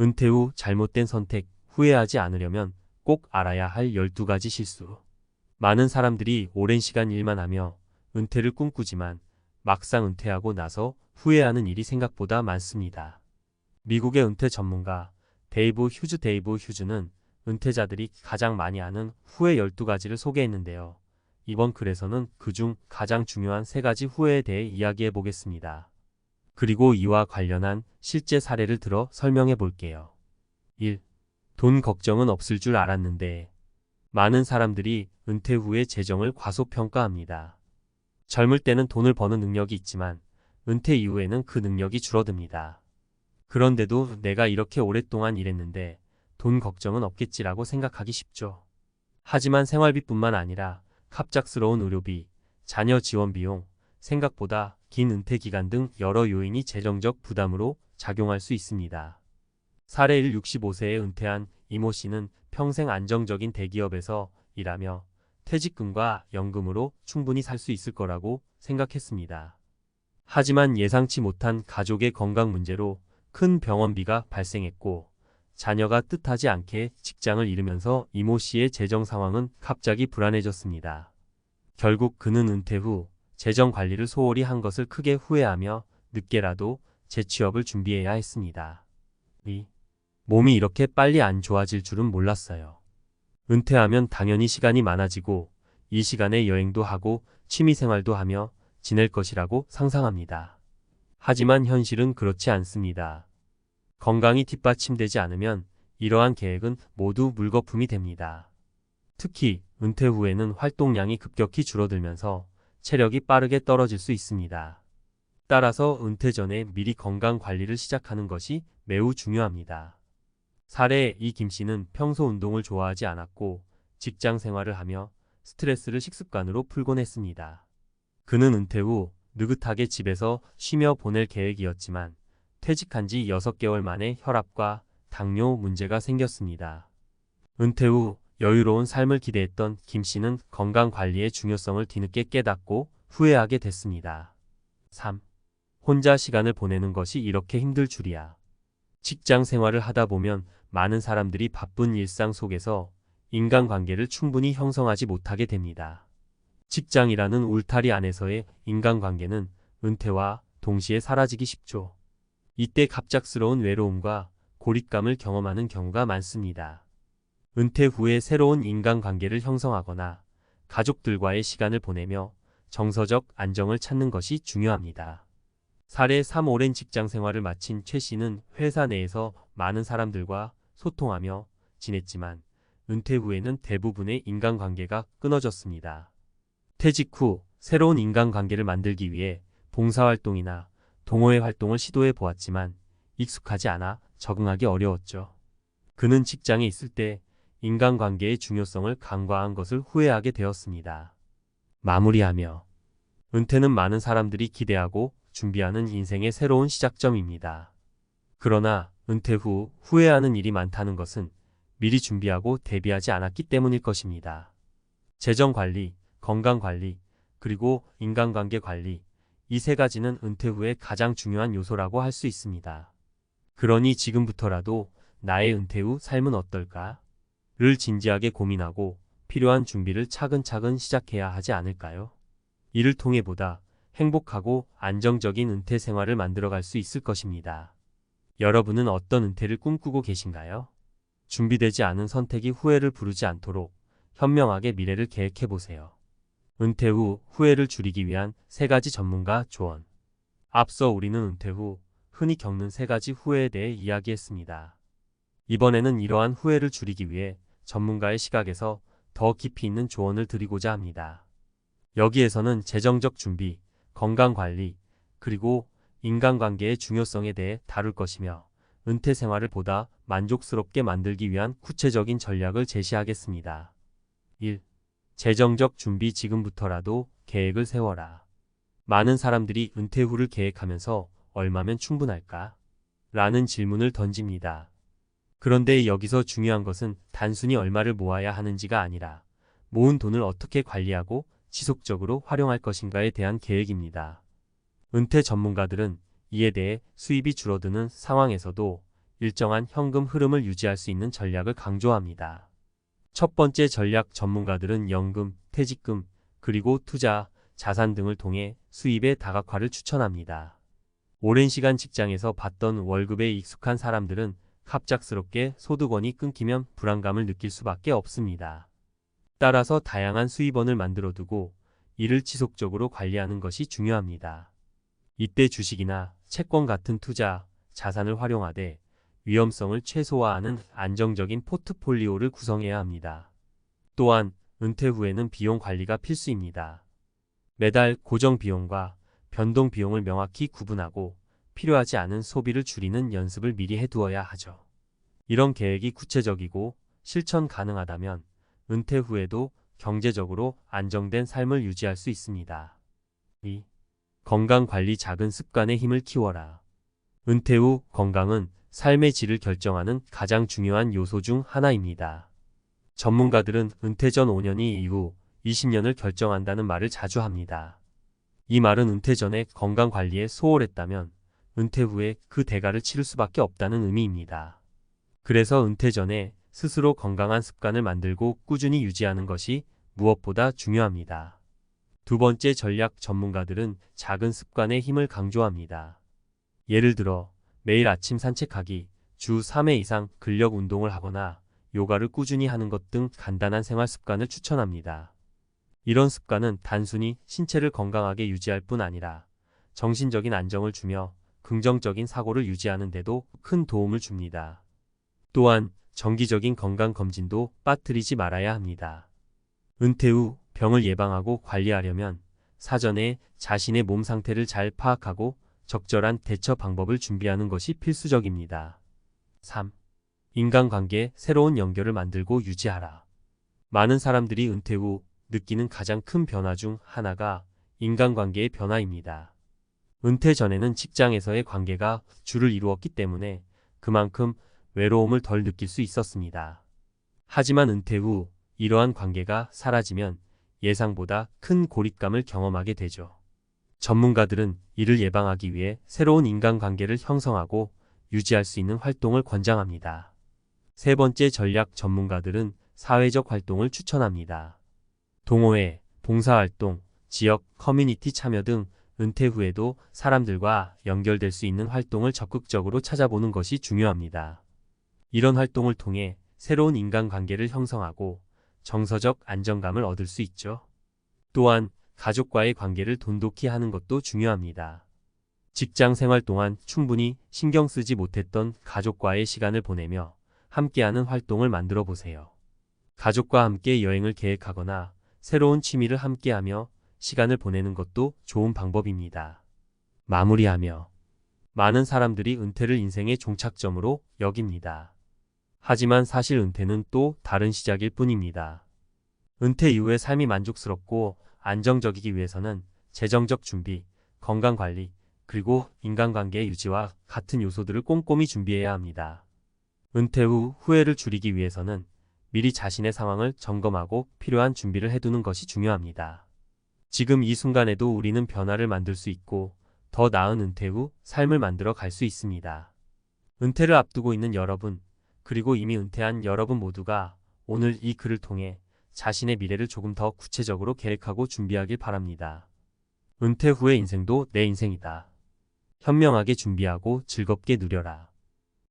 은퇴 후 잘못된 선택, 후회하지 않으려면 꼭 알아야 할 12가지 실수. 많은 사람들이 오랜 시간 일만 하며 은퇴를 꿈꾸지만 막상 은퇴하고 나서 후회하는 일이 생각보다 많습니다. 미국의 은퇴 전문가 데이브 휴즈는 은퇴자들이 가장 많이 하는 후회 12가지를 소개했는데요. 이번 글에서는 그중 가장 중요한 3가지 후회에 대해 이야기해 보겠습니다. 그리고 이와 관련한 실제 사례를 들어 설명해 볼게요. 1. 돈 걱정은 없을 줄 알았는데. 많은 사람들이 은퇴 후에 재정을 과소평가합니다. 젊을 때는 돈을 버는 능력이 있지만 은퇴 이후에는 그 능력이 줄어듭니다. 그런데도 내가 이렇게 오랫동안 일했는데 돈 걱정은 없겠지라고 생각하기 쉽죠. 하지만 생활비뿐만 아니라 갑작스러운 의료비, 자녀 지원 비용, 생각보다 긴 은퇴 기간 등 여러 요인이 재정적 부담으로 작용할 수 있습니다. 사례 1. 65세에 은퇴한 이모 씨는 평생 안정적인 대기업에서 일하며 퇴직금과 연금으로 충분히 살 수 있을 거라고 생각했습니다. 하지만 예상치 못한 가족의 건강 문제로 큰 병원비가 발생했고 자녀가 뜻하지 않게 직장을 잃으면서 이모 씨의 재정 상황은 갑자기 불안해졌습니다. 결국 그는 은퇴 후 재정 관리를 소홀히 한 것을 크게 후회하며 늦게라도 재취업을 준비해야 했습니다. 2. 몸이 이렇게 빨리 안 좋아질 줄은 몰랐어요. 은퇴하면 당연히 시간이 많아지고 이 시간에 여행도 하고 취미생활도 하며 지낼 것이라고 상상합니다. 하지만 현실은 그렇지 않습니다. 건강이 뒷받침되지 않으면 이러한 계획은 모두 물거품이 됩니다. 특히 은퇴 후에는 활동량이 급격히 줄어들면서 체력이 빠르게 떨어질 수 있습니다. 따라서 은퇴 전에 미리 건강 관리를 시작하는 것이 매우 중요합니다. 사례 2. 김 씨는 평소 운동을 좋아하지 않았고 직장 생활을 하며 스트레스를 식습관으로 풀곤 했습니다. 그는 은퇴 후 느긋하게 집에서 쉬며 보낼 계획이었지만 퇴직한 지 6개월 만에 혈압과 당뇨 문제가 생겼습니다. 은퇴 후 여유로운 삶을 기대했던 김 씨는 건강관리의 중요성을 뒤늦게 깨닫고 후회하게 됐습니다. 3. 혼자 시간을 보내는 것이 이렇게 힘들 줄이야. 직장 생활을 하다 보면 많은 사람들이 바쁜 일상 속에서 인간관계를 충분히 형성하지 못하게 됩니다. 직장이라는 울타리 안에서의 인간관계는 은퇴와 동시에 사라지기 쉽죠. 이때 갑작스러운 외로움과 고립감을 경험하는 경우가 많습니다. 은퇴 후에 새로운 인간관계를 형성하거나 가족들과의 시간을 보내며 정서적 안정을 찾는 것이 중요합니다. 사례 3. 오랜 직장 생활을 마친 최 씨는 회사 내에서 많은 사람들과 소통하며 지냈지만 은퇴 후에는 대부분의 인간관계가 끊어졌습니다. 퇴직 후 새로운 인간관계를 만들기 위해 봉사활동이나 동호회 활동을 시도해 보았지만 익숙하지 않아 적응하기 어려웠죠. 그는 직장에 있을 때 인간관계의 중요성을 간과한 것을 후회하게 되었습니다. 마무리하며 은퇴는 많은 사람들이 기대하고 준비하는 인생의 새로운 시작점입니다. 그러나 은퇴 후 후회하는 일이 많다는 것은 미리 준비하고 대비하지 않았기 때문일 것입니다. 재정 관리, 건강 관리, 그리고 인간관계 관리, 이 3가지는 은퇴 후에 가장 중요한 요소라고 할 수 있습니다. 그러니 지금부터라도 나의 은퇴 후 삶은 어떨까? 를 진지하게 고민하고 필요한 준비를 차근차근 시작해야 하지 않을까요? 이를 통해 보다 행복하고 안정적인 은퇴 생활을 만들어갈 수 있을 것입니다. 여러분은 어떤 은퇴를 꿈꾸고 계신가요? 준비되지 않은 선택이 후회를 부르지 않도록 현명하게 미래를 계획해보세요. 은퇴 후 후회를 줄이기 위한 3가지 전문가 조언. 앞서 우리는 은퇴 후 흔히 겪는 3가지 후회에 대해 이야기했습니다. 이번에는 이러한 후회를 줄이기 위해 전문가의 시각에서 더 깊이 있는 조언을 드리고자 합니다. 여기에서는 재정적 준비, 건강관리, 그리고 인간관계의 중요성에 대해 다룰 것이며 은퇴 생활을 보다 만족스럽게 만들기 위한 구체적인 전략을 제시하겠습니다. 1. 재정적 준비. 지금부터라도 계획을 세워라. 많은 사람들이 은퇴 후를 계획하면서 얼마면 충분할까? 라는 질문을 던집니다. 그런데 여기서 중요한 것은 단순히 얼마를 모아야 하는지가 아니라 모은 돈을 어떻게 관리하고 지속적으로 활용할 것인가에 대한 계획입니다. 은퇴 전문가들은 이에 대해 수입이 줄어드는 상황에서도 일정한 현금 흐름을 유지할 수 있는 전략을 강조합니다. 첫 번째 전략 전문가들은 연금, 퇴직금, 그리고 투자, 자산 등을 통해 수입의 다각화를 추천합니다. 오랜 시간 직장에서 받던 월급에 익숙한 사람들은 갑작스럽게 소득원이 끊기면 불안감을 느낄 수밖에 없습니다. 따라서 다양한 수입원을 만들어 두고 이를 지속적으로 관리하는 것이 중요합니다. 이때 주식이나 채권 같은 투자, 자산을 활용하되 위험성을 최소화하는 안정적인 포트폴리오를 구성해야 합니다. 또한 은퇴 후에는 비용 관리가 필수입니다. 매달 고정 비용과 변동 비용을 명확히 구분하고 필요하지 않은 소비를 줄이는 연습을 미리 해두어야 하죠. 이런 계획이 구체적이고 실천 가능하다면 은퇴 후에도 경제적으로 안정된 삶을 유지할 수 있습니다. 2. 건강관리 작은 습관의 힘을 키워라. 은퇴 후 건강은 삶의 질을 결정하는 가장 중요한 요소 중 하나입니다. 전문가들은 은퇴 전 5년이 이후 20년을 결정한다는 말을 자주 합니다. 이 말은 은퇴 전에 건강관리에 소홀했다면 은퇴 후에 그 대가를 치를 수밖에 없다는 의미입니다. 그래서 은퇴 전에 스스로 건강한 습관을 만들고 꾸준히 유지하는 것이 무엇보다 중요합니다. 두 번째 전략 전문가들은 작은 습관의 힘을 강조합니다. 예를 들어 매일 아침 산책하기, 주 3회 이상 근력 운동을 하거나 요가를 꾸준히 하는 것 등 간단한 생활 습관을 추천합니다. 이런 습관은 단순히 신체를 건강하게 유지할 뿐 아니라 정신적인 안정을 주며 긍정적인 사고를 유지하는 데도 큰 도움을 줍니다. 또한 정기적인 건강검진도 빠뜨리지 말아야 합니다. 은퇴 후 병을 예방하고 관리하려면 사전에 자신의 몸 상태를 잘 파악하고 적절한 대처 방법을 준비하는 것이 필수적입니다. 3. 인간관계에 새로운 연결을 만들고 유지하라. 많은 사람들이 은퇴 후 느끼는 가장 큰 변화 중 하나가 인간관계의 변화입니다. 은퇴 전에는 직장에서의 관계가 주를 이루었기 때문에 그만큼 외로움을 덜 느낄 수 있었습니다. 하지만 은퇴 후 이러한 관계가 사라지면 예상보다 큰 고립감을 경험하게 되죠. 전문가들은 이를 예방하기 위해 새로운 인간관계를 형성하고 유지할 수 있는 활동을 권장합니다. 세 번째 전략 전문가들은 사회적 활동을 추천합니다. 동호회, 봉사활동, 지역, 커뮤니티 참여 등 은퇴 후에도 사람들과 연결될 수 있는 활동을 적극적으로 찾아보는 것이 중요합니다. 이런 활동을 통해 새로운 인간관계를 형성하고 정서적 안정감을 얻을 수 있죠. 또한 가족과의 관계를 돈독히 하는 것도 중요합니다. 직장 생활 동안 충분히 신경 쓰지 못했던 가족과의 시간을 보내며 함께하는 활동을 만들어 보세요. 가족과 함께 여행을 계획하거나 새로운 취미를 함께하며 시간을 보내는 것도 좋은 방법입니다. 마무리하며 많은 사람들이 은퇴를 인생의 종착점으로 여깁니다. 하지만 사실 은퇴는 또 다른 시작일 뿐입니다. 은퇴 이후의 삶이 만족스럽고 안정적이기 위해서는 재정적 준비, 건강관리, 그리고 인간관계의 유지와 같은 요소들을 꼼꼼히 준비해야 합니다. 은퇴 후 후회를 줄이기 위해서는 미리 자신의 상황을 점검하고 필요한 준비를 해두는 것이 중요합니다. 지금 이 순간에도 우리는 변화를 만들 수 있고 더 나은 은퇴 후 삶을 만들어 갈 수 있습니다. 은퇴를 앞두고 있는 여러분, 그리고 이미 은퇴한 여러분 모두가 오늘 이 글을 통해 자신의 미래를 조금 더 구체적으로 계획하고 준비하길 바랍니다. 은퇴 후의 인생도 내 인생이다. 현명하게 준비하고 즐겁게 누려라.